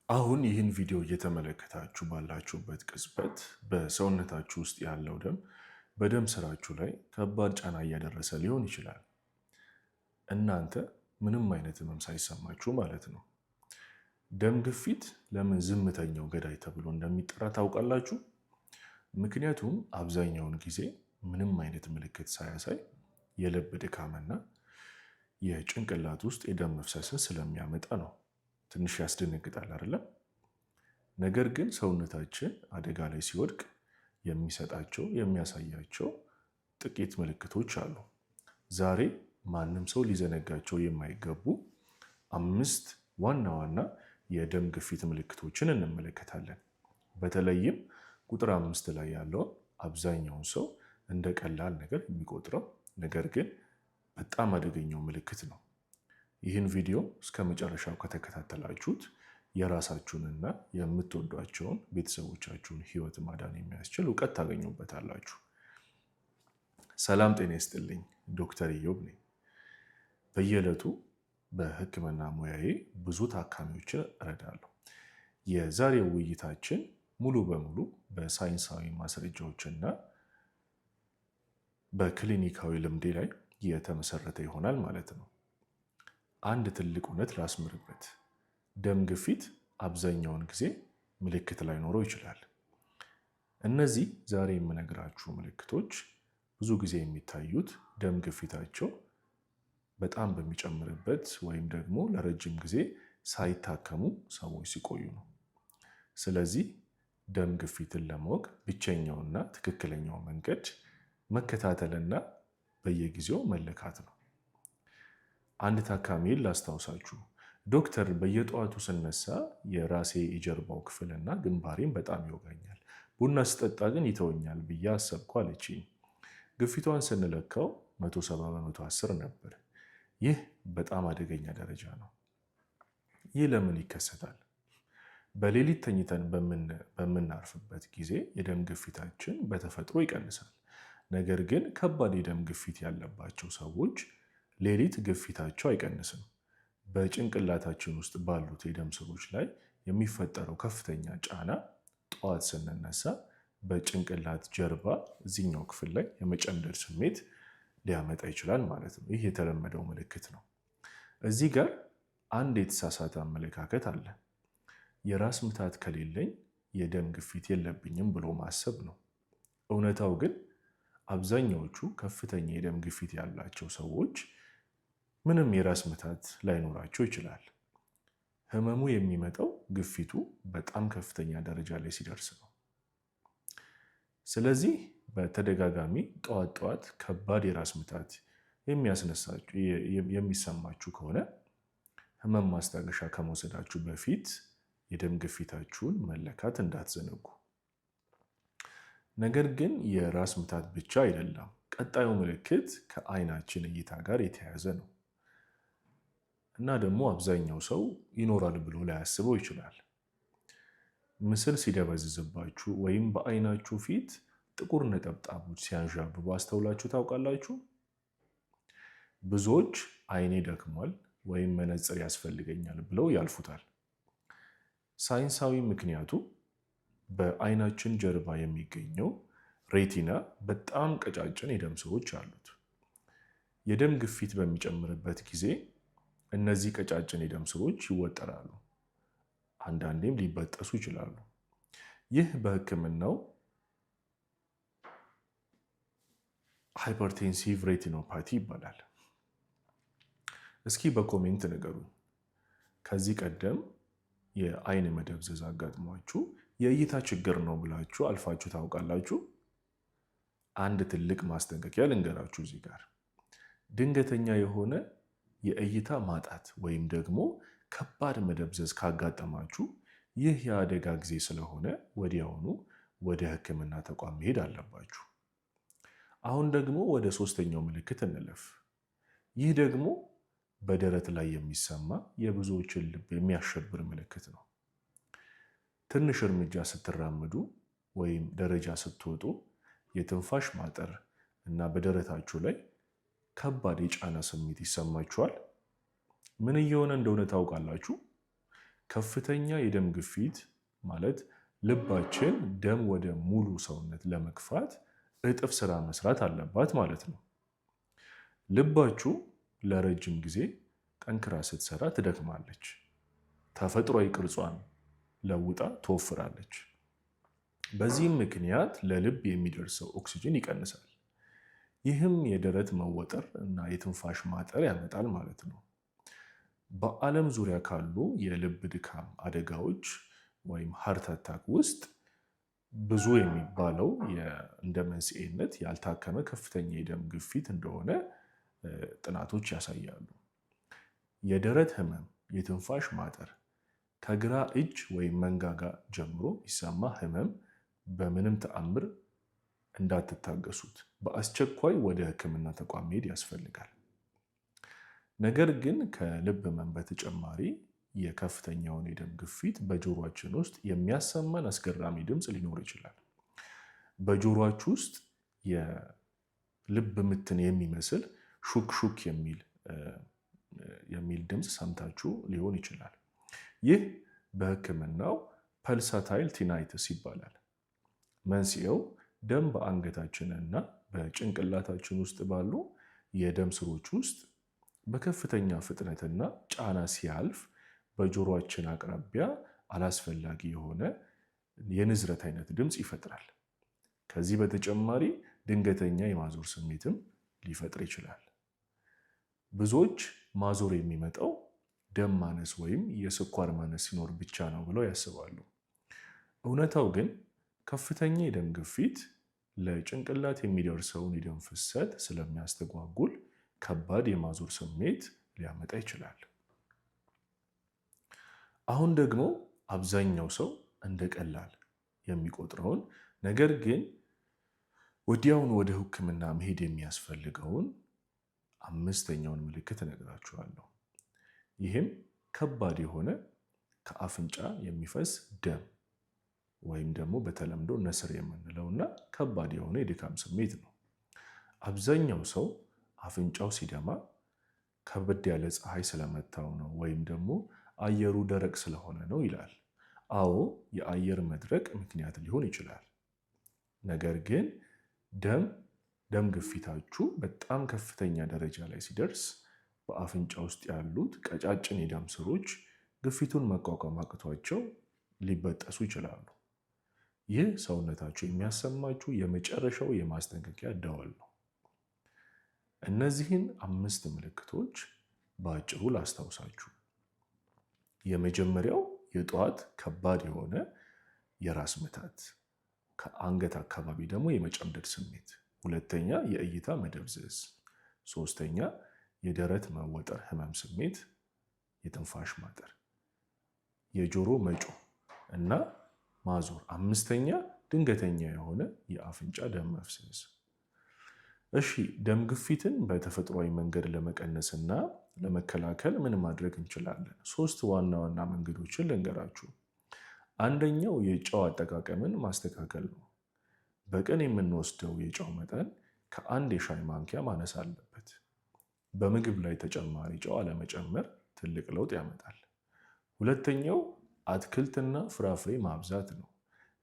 አሁን ይህን ቪዲዮ እየተመለከታችሁ ባላችሁበት ቅጽበት በሰውነታችሁ ውስጥ ያለው ደም በደም ስራችሁ ላይ ከባድ ጫና እያደረሰ ሊሆን ይችላል። እናንተ ምንም አይነት ህመም ሳይሰማችሁ ማለት ነው። ደም ግፊት ለምን ዝምተኛው ገዳይ ተብሎ እንደሚጠራ ታውቃላችሁ? ምክንያቱም አብዛኛውን ጊዜ ምንም አይነት ምልክት ሳያሳይ የልብ ድካምና የጭንቅላት ውስጥ የደም መፍሰስን ስለሚያመጣ ነው። ትንሽ ያስደነግጣል አይደለም? ነገር ግን ሰውነታችን አደጋ ላይ ሲወድቅ የሚያሳያቸው ጥቂት ምልክቶች አሉ። ዛሬ ማንም ሰው ሊዘነጋቸው የማይገቡ 5 ዋና ዋና የደም ግፊት ምልክቶችን እንመለከታለን። በተለይም ቁጥር 5 ላይ ያለውን አብዛኛውን ሰው እንደ ቀላል ነገር የሚቆጥረው ነገር ግን በጣም አደገኛው ምልክት ነው። ይህን ቪዲዮ እስከ መጨረሻው ከተከታተላችሁት የራሳችሁንና የምትወዷቸውን ቤተሰቦቻችሁን ህይወት ማዳን የሚያስችል እውቀት ታገኙበታላችሁ። ሰላም ጤና ይስጥልኝ። ዶክተር ኢዮብ ነኝ። በየዕለቱ በህክምና ሙያዬ ብዙ ታካሚዎችን እረዳለሁ። የዛሬው ውይይታችን ሙሉ በሙሉ በሳይንሳዊ ማስረጃዎችና በክሊኒካዊ ልምዴ ላይ የተመሰረተ ይሆናል ማለት ነው። አንድ ትልቅ እውነት ላስምርበት። ደም ግፊት አብዛኛውን ጊዜ ምልክት ላይኖረው ይችላል። እነዚህ ዛሬ የምነግራችሁ ምልክቶች ብዙ ጊዜ የሚታዩት ደም ግፊታቸው በጣም በሚጨምርበት ወይም ደግሞ ለረጅም ጊዜ ሳይታከሙ ሰዎች ሲቆዩ ነው። ስለዚህ ደም ግፊትን ለማወቅ ብቸኛውና ትክክለኛው መንገድ መከታተልና በየጊዜው መለካት ነው። አንድ ታካሚን ላስታውሳችሁ። ዶክተር፣ በየጠዋቱ ስነሳ የራሴ የጀርባው ክፍልና ግንባሬን በጣም ይወጋኛል፣ ቡና ስጠጣ ግን ይተወኛል ብዬ አሰብኩ አለችኝ። ግፊቷን ስንለካው 170/110 ነበር። ይህ በጣም አደገኛ ደረጃ ነው። ይህ ለምን ይከሰታል? በሌሊት ተኝተን በምናርፍበት ጊዜ የደም ግፊታችን በተፈጥሮ ይቀንሳል። ነገር ግን ከባድ የደም ግፊት ያለባቸው ሰዎች ሌሊት ግፊታቸው አይቀንስም። በጭንቅላታችን ውስጥ ባሉት የደም ስሮች ላይ የሚፈጠረው ከፍተኛ ጫና ጠዋት ስንነሳ በጭንቅላት ጀርባ እዚህኛው ክፍል ላይ የመጨምደድ ስሜት ሊያመጣ ይችላል ማለት ነው። ይህ የተለመደው ምልክት ነው። እዚህ ጋር አንድ የተሳሳተ አመለካከት አለ። የራስ ምታት ከሌለኝ የደም ግፊት የለብኝም ብሎ ማሰብ ነው። እውነታው ግን አብዛኛዎቹ ከፍተኛ የደም ግፊት ያላቸው ሰዎች ምንም የራስ ምታት ላይኖራቸው ይችላል። ህመሙ የሚመጣው ግፊቱ በጣም ከፍተኛ ደረጃ ላይ ሲደርስ ነው። ስለዚህ በተደጋጋሚ ጠዋት ጠዋት ከባድ የራስ ምታት የሚሰማችሁ ከሆነ ህመም ማስታገሻ ከመውሰዳችሁ በፊት የደም ግፊታችሁን መለካት እንዳትዘነጉ። ነገር ግን የራስ ምታት ብቻ አይደለም። ቀጣዩ ምልክት ከአይናችን እይታ ጋር የተያያዘ ነው እና ደግሞ አብዛኛው ሰው ይኖራል ብሎ ላያስበው ይችላል። ምስል ሲደበዝዝባችሁ ወይም በአይናችሁ ፊት ጥቁር ነጠብጣቦች ሲያንዣብቡ አስተውላችሁ ታውቃላችሁ? ብዙዎች አይኔ ደክሟል ወይም መነጽር ያስፈልገኛል ብለው ያልፉታል። ሳይንሳዊ ምክንያቱ በአይናችን ጀርባ የሚገኘው ሬቲና በጣም ቀጫጭን የደም ስሮች አሉት። የደም ግፊት በሚጨምርበት ጊዜ እነዚህ ቀጫጭን የደም ስሮች ይወጠራሉ፣ አንዳንዴም ሊበጠሱ ይችላሉ። ይህ በሕክምናው ሃይፐርቴንሲቭ ሬቲኖፓቲ ይባላል። እስኪ በኮሜንት ንገሩኝ፣ ከዚህ ቀደም የአይን መደብዘዝ አጋጥሟችሁ የእይታ ችግር ነው ብላችሁ አልፋችሁ ታውቃላችሁ? አንድ ትልቅ ማስጠንቀቂያ ልንገራችሁ እዚህ ጋር። ድንገተኛ የሆነ የእይታ ማጣት ወይም ደግሞ ከባድ መደብዘዝ ካጋጠማችሁ ይህ የአደጋ ጊዜ ስለሆነ ወዲያውኑ ወደ ሕክምና ተቋም መሄድ አለባችሁ። አሁን ደግሞ ወደ 3ኛው ምልክት እንለፍ። ይህ ደግሞ በደረት ላይ የሚሰማ የብዙዎችን ልብ የሚያሸብር ምልክት ነው። ትንሽ እርምጃ ስትራመዱ ወይም ደረጃ ስትወጡ የትንፋሽ ማጠር እና በደረታችሁ ላይ ከባድ የጫና ስሜት ይሰማችኋል። ምን እየሆነ እንደሆነ ታውቃላችሁ? ከፍተኛ የደም ግፊት ማለት ልባችን ደም ወደ ሙሉ ሰውነት ለመግፋት እጥፍ ስራ መስራት አለባት ማለት ነው። ልባችሁ ለረጅም ጊዜ ጠንክራ ስትሰራ ትደክማለች። ተፈጥሯዊ ቅርጿን ለውጣ ትወፍራለች። በዚህም ምክንያት ለልብ የሚደርሰው ኦክሲጅን ይቀንሳል። ይህም የደረት መወጠር እና የትንፋሽ ማጠር ያመጣል ማለት ነው። በዓለም ዙሪያ ካሉ የልብ ድካም አደጋዎች ወይም ሃርት አታክ ውስጥ ብዙ የሚባለው እንደ መንስኤነት ያልታከመ ከፍተኛ የደም ግፊት እንደሆነ ጥናቶች ያሳያሉ። የደረት ህመም፣ የትንፋሽ ማጠር፣ ከግራ እጅ ወይም መንጋጋ ጀምሮ ይሰማ ህመም በምንም ተአምር እንዳትታገሱት፣ በአስቸኳይ ወደ ሕክምና ተቋም መሄድ ያስፈልጋል። ነገር ግን ከልብ ህመም በተጨማሪ የከፍተኛውን የደም ግፊት በጆሮአችን ውስጥ የሚያሰማን አስገራሚ ድምፅ ሊኖር ይችላል። በጆሮአችሁ ውስጥ የልብ ምትን የሚመስል ሹክ ሹክ የሚል ድምፅ ሰምታችሁ ሊሆን ይችላል። ይህ በሕክምናው ፐልሳታይል ቲናይትስ ይባላል። መንስኤው ደም በአንገታችን እና በጭንቅላታችን ውስጥ ባሉ የደም ስሮች ውስጥ በከፍተኛ ፍጥነትና ጫና ሲያልፍ በጆሮአችን አቅራቢያ አላስፈላጊ የሆነ የንዝረት አይነት ድምፅ ይፈጥራል። ከዚህ በተጨማሪ ድንገተኛ የማዞር ስሜትም ሊፈጥር ይችላል። ብዙዎች ማዞር የሚመጣው ደም ማነስ ወይም የስኳር ማነስ ሲኖር ብቻ ነው ብለው ያስባሉ። እውነታው ግን ከፍተኛ የደም ግፊት ለጭንቅላት የሚደርሰውን የደም ፍሰት ስለሚያስተጓጉል ከባድ የማዞር ስሜት ሊያመጣ ይችላል። አሁን ደግሞ አብዛኛው ሰው እንደ ቀላል የሚቆጥረውን ነገር ግን ወዲያውን ወደ ሕክምና መሄድ የሚያስፈልገውን አምስተኛውን ምልክት እነግራችኋለሁ። ይህም ከባድ የሆነ ከአፍንጫ የሚፈስ ደም ወይም ደግሞ በተለምዶ ነስር የምንለው እና ከባድ የሆነ የድካም ስሜት ነው። አብዛኛው ሰው አፍንጫው ሲደማ ከበድ ያለ ፀሐይ ስለመታው ነው ወይም ደግሞ አየሩ ደረቅ ስለሆነ ነው ይላል። አዎ የአየር መድረቅ ምክንያት ሊሆን ይችላል። ነገር ግን ደም ግፊታችሁ በጣም ከፍተኛ ደረጃ ላይ ሲደርስ በአፍንጫ ውስጥ ያሉት ቀጫጭን የደም ስሮች ግፊቱን መቋቋም አቅቷቸው ሊበጠሱ ይችላሉ። ይህ ሰውነታችሁ የሚያሰማችሁ የመጨረሻው የማስጠንቀቂያ ደወል ነው። እነዚህን 5 ምልክቶች በአጭሩ ላስታውሳችሁ። የመጀመሪያው የጠዋት ከባድ የሆነ የራስ ምታት፣ ከአንገት አካባቢ ደግሞ የመጨምደድ ስሜት። ሁለተኛ የእይታ መደብዘዝ። ሶስተኛ የደረት መወጠር ህመም ስሜት፣ የትንፋሽ ማጠር፣ የጆሮ መጮህ እና ማዞር። አምስተኛ ድንገተኛ የሆነ የአፍንጫ ደም መፍሰስ። እሺ ደም ግፊትን በተፈጥሯዊ መንገድ ለመቀነስና ለመከላከል ምን ማድረግ እንችላለን? 3 ዋና ዋና መንገዶችን ልንገራችሁ። አንደኛው የጨው አጠቃቀምን ማስተካከል ነው። በቀን የምንወስደው የጨው መጠን ከ1 የሻይ ማንኪያ ማነስ አለበት። በምግብ ላይ ተጨማሪ ጨው አለመጨመር ትልቅ ለውጥ ያመጣል። ሁለተኛው አትክልትና ፍራፍሬ ማብዛት ነው።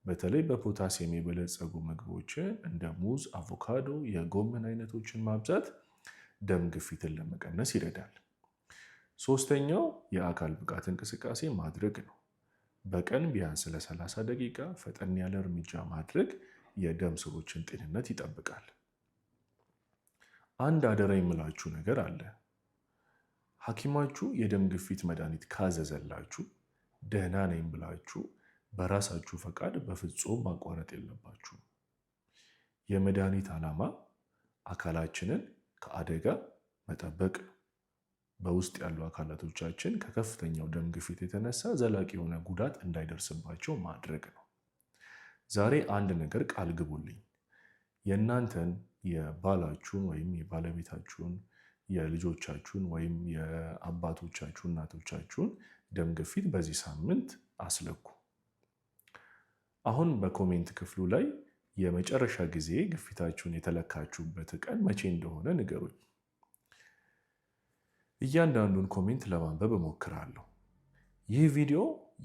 በተለይ በፖታሲየም የበለጸጉ ምግቦችን እንደ ሙዝ፣ አቮካዶ፣ የጎመን አይነቶችን ማብዛት ደም ግፊትን ለመቀነስ ይረዳል። ሶስተኛው የአካል ብቃት እንቅስቃሴ ማድረግ ነው። በቀን ቢያንስ ለ30 ደቂቃ ፈጠን ያለ እርምጃ ማድረግ የደም ስሮችን ጤንነት ይጠብቃል። አንድ አደራ የምላችሁ ነገር አለ። ሐኪማችሁ የደም ግፊት መድኃኒት ካዘዘላችሁ ደህና ነኝ ብላችሁ በራሳችሁ ፈቃድ በፍጹም ማቋረጥ የለባችሁ። የመድኃኒት ዓላማ አካላችንን ከአደጋ መጠበቅ ነው። በውስጥ ያሉ አካላቶቻችን ከከፍተኛው ደም ግፊት የተነሳ ዘላቂ የሆነ ጉዳት እንዳይደርስባቸው ማድረግ ነው። ዛሬ አንድ ነገር ቃል ግቡልኝ። የእናንተን የባላችሁን ወይም የባለቤታችሁን የልጆቻችሁን ወይም የአባቶቻችሁ እናቶቻችሁን ደም ግፊት በዚህ ሳምንት አስለኩ። አሁን በኮሜንት ክፍሉ ላይ የመጨረሻ ጊዜ ግፊታችሁን የተለካችሁበት ቀን መቼ እንደሆነ ንገሩኝ። እያንዳንዱን ኮሜንት ለማንበብ እሞክራለሁ። ይህ ቪዲዮ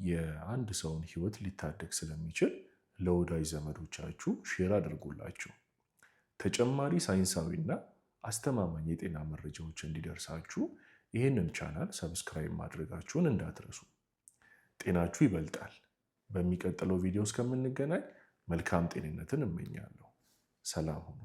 የአንድ ሰውን ሕይወት ሊታደግ ስለሚችል ለወዳጅ ዘመዶቻችሁ ሼር አድርጉላችሁ። ተጨማሪ ሳይንሳዊና አስተማማኝ የጤና መረጃዎች እንዲደርሳችሁ ይህንን ቻናል ሰብስክራይብ ማድረጋችሁን እንዳትረሱ። ጤናችሁ ይበልጣል። በሚቀጥለው ቪዲዮ እስከምንገናኝ መልካም ጤንነትን እመኛለሁ። ሰላም ሁኑ።